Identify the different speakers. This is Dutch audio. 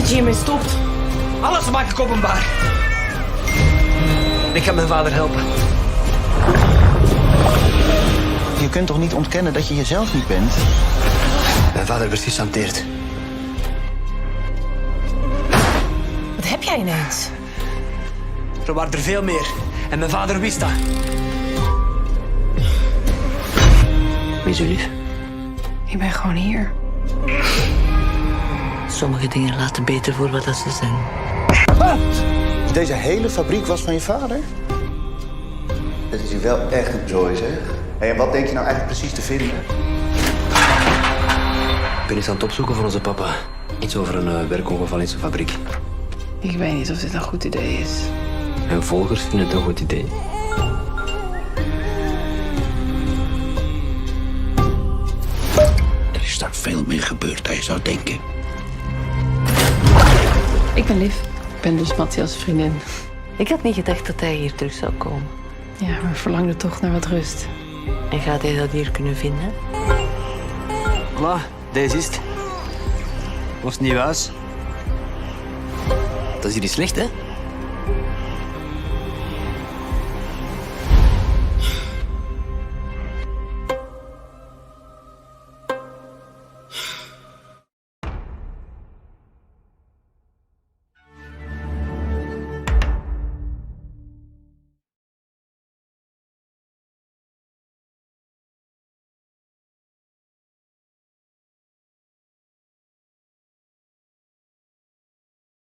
Speaker 1: dat je hiermee stopt.
Speaker 2: Alles maak ik openbaar. Ik kan mijn vader helpen.
Speaker 3: Je kunt toch niet ontkennen dat je jezelf niet bent?
Speaker 2: Mijn vader werd gechanteerd.
Speaker 1: Wat heb jij ineens?
Speaker 2: Er waren er veel meer. En mijn vader wist dat. Wie is uw lief?
Speaker 1: Ik ben gewoon hier.
Speaker 4: Sommige dingen laten beter voor wat dat ze zijn.
Speaker 3: Deze hele fabriek was van je vader?
Speaker 5: Het is hier wel echt een joy, zeg. Hey, en wat denk je nou eigenlijk precies te vinden?
Speaker 2: Ik ben iets aan het opzoeken van onze papa. Iets over een werkongeval in zijn fabriek.
Speaker 1: Ik weet niet of dit een goed idee is.
Speaker 2: Mijn volgers vinden het een goed idee.
Speaker 6: Er is daar veel meer gebeurd dan je zou denken.
Speaker 1: Ik ben Liv. Ik ben dus Matthias' vriendin.
Speaker 4: Ik had niet gedacht dat hij hier terug zou komen.
Speaker 1: Ja, maar verlangde toch naar wat rust.
Speaker 4: En gaat hij dat hier kunnen vinden?
Speaker 2: Voilà, deze is het. Ons nieuw huis. Dat is hier niet slecht, hè?